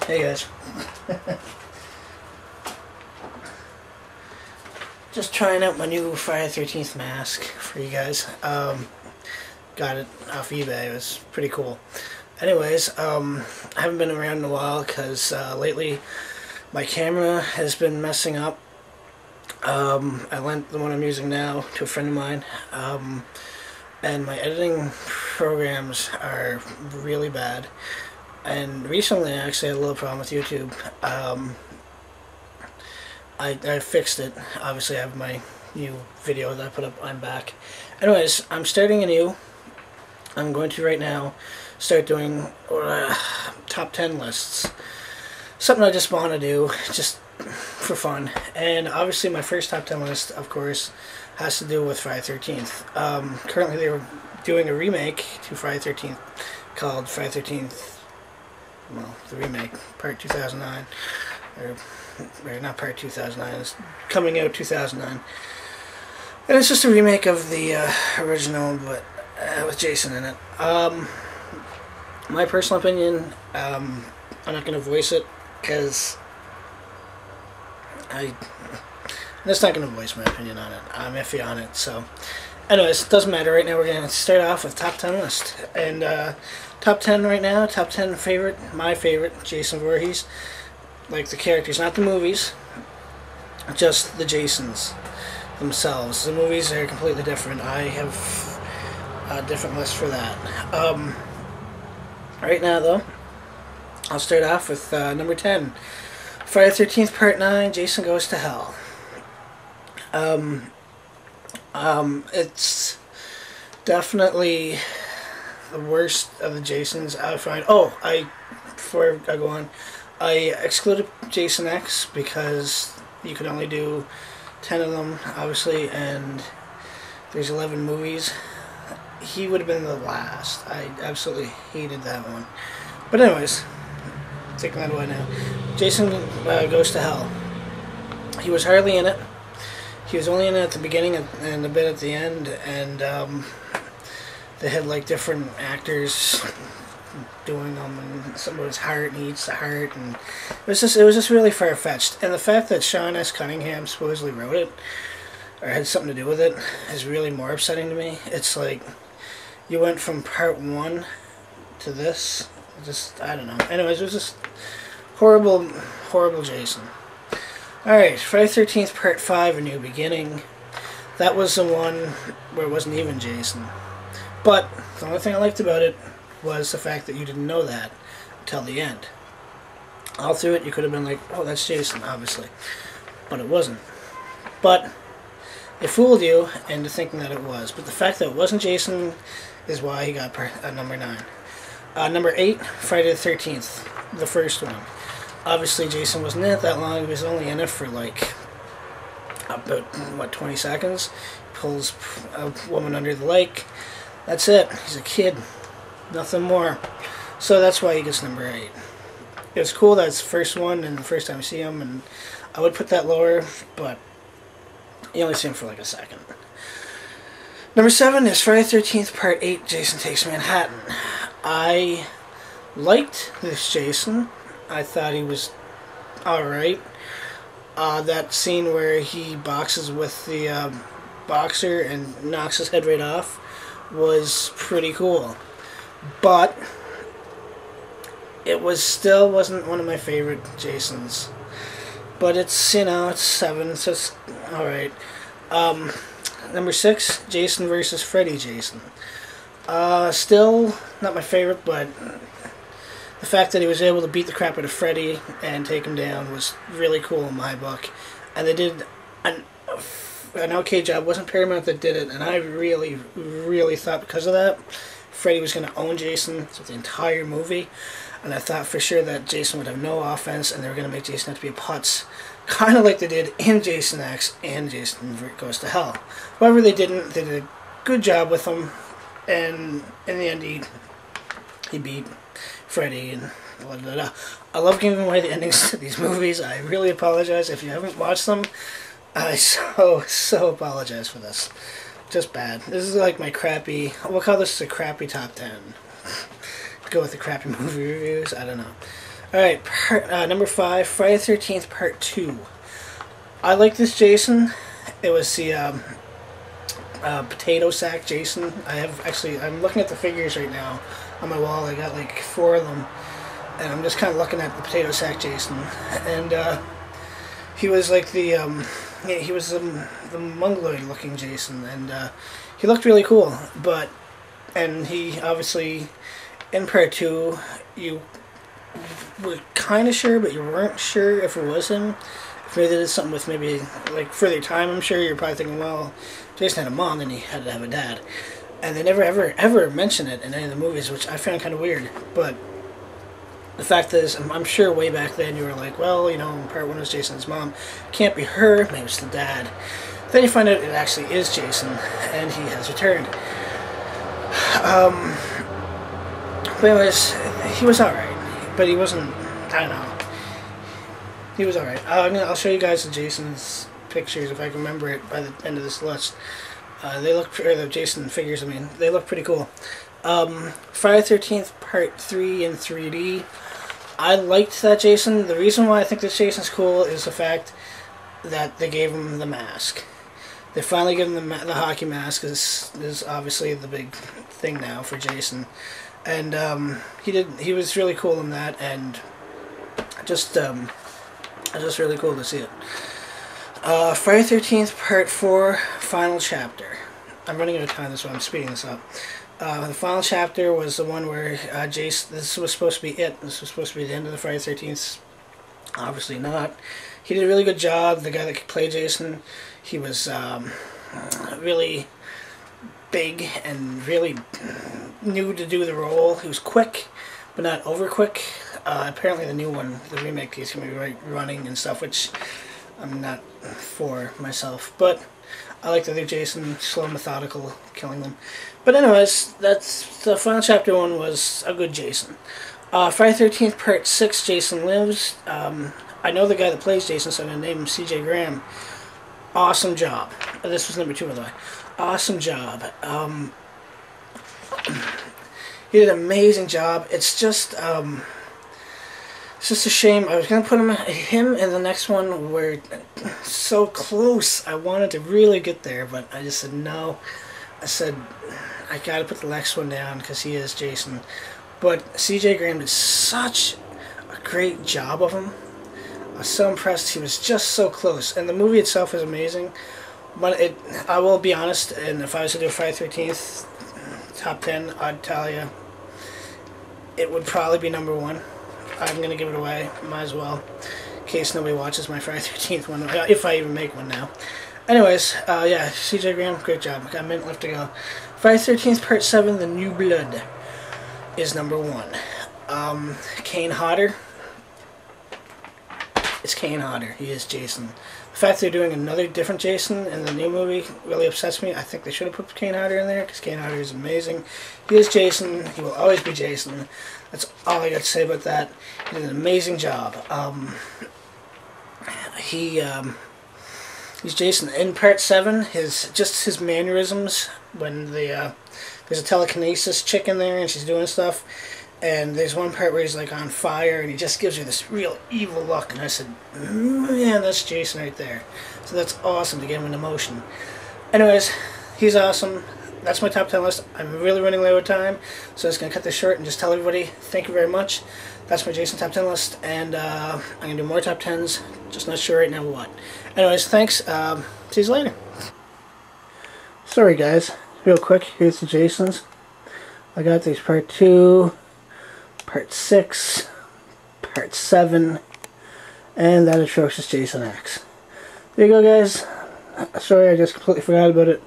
Hey guys. Just trying out my new Friday the 13th mask for you guys. Got it off eBay. It was pretty cool. Anyways, I haven't been around in a while because lately my camera has been messing up. I lent the one I'm using now to a friend of mine. And my editing programs are really bad. And recently I actually had a little problem with YouTube. I fixed it. Obviously I have my new video that I put up. I'm back. Anyways, I'm starting anew. I'm going to right now start doing top 10 lists. Something I just want to do, just for fun. And obviously my first top 10 list, of course, has to do with Friday the 13th. Currently they were doing a remake to Friday the 13th called Friday the 13th, well, the remake, part 2009. Or not part 2009, it's coming out 2009. And it's just a remake of the original, but with Jason in it. My personal opinion, I'm not going to voice it, because I'm just not going to voice my opinion on it. I'm iffy on it, so. Anyways, it doesn't matter. Right now we're going to start off with top 10 list. And top 10 right now, top 10 favorite, my favorite, Jason Voorhees. Like the characters, not the movies, just the Jasons themselves. The movies are completely different. I have a different list for that. Right now, though, I'll start off with number 10. Friday the 13th, Part 9, Jason Goes to Hell. It's definitely the worst of the Jasons I find. Before I go on, I excluded Jason X because you could only do 10 of them, obviously, and there's 11 movies. He would have been the last. I absolutely hated that one. But anyways, taking that away now. Jason Goes to Hell. He was hardly in it. He was only in it at the beginning and a bit at the end, and they had like different actors doing them, and some of his heart, and he eats the heart, and it was just really far-fetched. And the fact that Sean S. Cunningham supposedly wrote it or had something to do with it is really more upsetting to me. It's like you went from part 1 to this. I don't know. Anyways, it was just horrible Jason. Alright, Friday the 13th Part 5, A New Beginning. That was the one where it wasn't even Jason. But the only thing I liked about it was the fact that you didn't know that until the end. All through it, you could have been like, oh, that's Jason, obviously. But it wasn't. But it fooled you into thinking that it was. But the fact that it wasn't Jason is why he got number 9. Number 8, Friday the 13th, the first one. Obviously, Jason wasn't in it that long. He was only in it for like about, 20 seconds. Pulls a woman under the lake. That's it. He's a kid. Nothing more. So that's why he gets number 8. It was cool that it's the first one and the first time you see him, and I would put that lower, but you only see him for like a second. Number 7 is Friday the 13th Part 8, Jason Takes Manhattan. I liked this Jason. I thought he was alright. That scene where he boxes with the boxer and knocks his head right off was pretty cool. But it still wasn't one of my favorite Jasons. But it's, it's 7, so it's alright. Number 6, Jason versus Freddy Jason. Still not my favorite, but the fact that he was able to beat the crap out of Freddy and take him down was really cool in my book. And they did an okay job. It wasn't Paramount that did it, and I really, really thought because of that, Freddy was going to own Jason through the entire movie, and I thought for sure that Jason would have no offense, and they were going to make Jason have to be a putz, kind of like they did in Jason X and Jason Goes to Hell. However, they didn't. They did a good job with him, and in the end, he beat Freddy and blah, blah, blah. I love giving away the endings to these movies. I really apologize if you haven't watched them. I so apologize for this. Just bad. This is like my crappy, we'll call this a crappy top 10. Go with the crappy movie reviews, I don't know. Alright, number 5, Friday the 13th Part 2. I like this Jason. It was the potato sack Jason. I'm looking at the figures right now on my wall. I got like 4 of them. And I'm just kind of looking at the potato sack Jason. And he was like he was the mongoloid looking Jason. And he looked really cool. And he obviously, in Part 2, you were kind of sure, but you weren't sure if it was him. If maybe they did something with maybe like further time, I'm sure you're probably thinking, well, Jason had a mom, then he had to have a dad, and they never ever mention it in any of the movies, which I found kind of weird. But the fact is, I'm sure way back then you were like, well, you know, Part 1 was Jason's mom, can't be her, maybe it's the dad. Then you find out it actually is Jason, and he has returned. But anyways, he was alright. But he wasn't, I don't know. He was alright. I'll show you guys the Jason's pictures if I can remember it by the end of this list. They look, or the Jason figures, I mean, they look pretty cool. Friday the 13th Part 3 in 3D. I liked that Jason. The reason why I think this Jason's cool is the fact that they gave him the mask. They finally gave him the hockey mask. Is obviously the big thing now for Jason. And he was really cool in that, and just really cool to see it. Friday the 13th Part 4 Final Chapter. I'm running out of time, so I'm speeding this up. The final chapter was the one where Jason, this was supposed to be it. This was supposed to be the end of the Friday the 13th. Obviously not. He did a really good job. The guy that could play Jason, he was really big and really new to do the role. He was quick, but not over quick. Apparently the new one, the remake, he's going to be running and stuff, which I'm not for myself. But I like the other Jason, slow, methodical, killing them. But anyways, that's the final chapter. One was a good Jason. Friday the 13th Part 6, Jason Lives. I know the guy that plays Jason, so I'm going to name him C.J. Graham. Awesome job. This was number 2, by the way. Awesome job. He did an amazing job. It's just a shame. I was gonna put him in the next one. We're so close. I wanted to really get there, but I just said no. I said I gotta put the next one down because he is Jason. But C.J. Graham did such a great job of him. I was so impressed. He was just so close, and the movie itself is amazing. But I will be honest, and if I was to do a Friday the 13th top 10, I'd tell you it would probably be number 1. I'm going to give it away, might as well, in case nobody watches my Friday the 13th one, if I even make one now. Anyways, yeah, C.J. Graham, great job. I got a minute left to go. Friday the 13th Part 7, The New Blood, is number 1. Kane Hodder. It's Kane Hodder. He is Jason. The fact they're doing another different Jason in the new movie really upsets me. I think they should have put Kane Hodder in there because Kane Hodder is amazing. He is Jason. He will always be Jason. That's all I got to say about that. He did an amazing job. He's Jason. In Part 7, his mannerisms when there's a telekinesis chick in there and she's doing stuff. And there's one part where he's like on fire and he just gives you this real evil look, and I said, man, that's Jason right there. So that's awesome to get him in emotion. Anyways, he's awesome. That's my top 10 list. I'm really running low on time, so I'm just going to cut this short and just tell everybody thank you very much. That's my Jason top 10 list, and I'm going to do more top 10s, just not sure right now what. Anyways, thanks. See you later. Sorry guys, real quick, here's the Jasons. I got these Part 2, Part 6, Part 7, and that atrocious Jason X. There you go, guys. Sorry, I just completely forgot about it.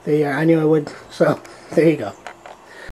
I knew I would, so there you go.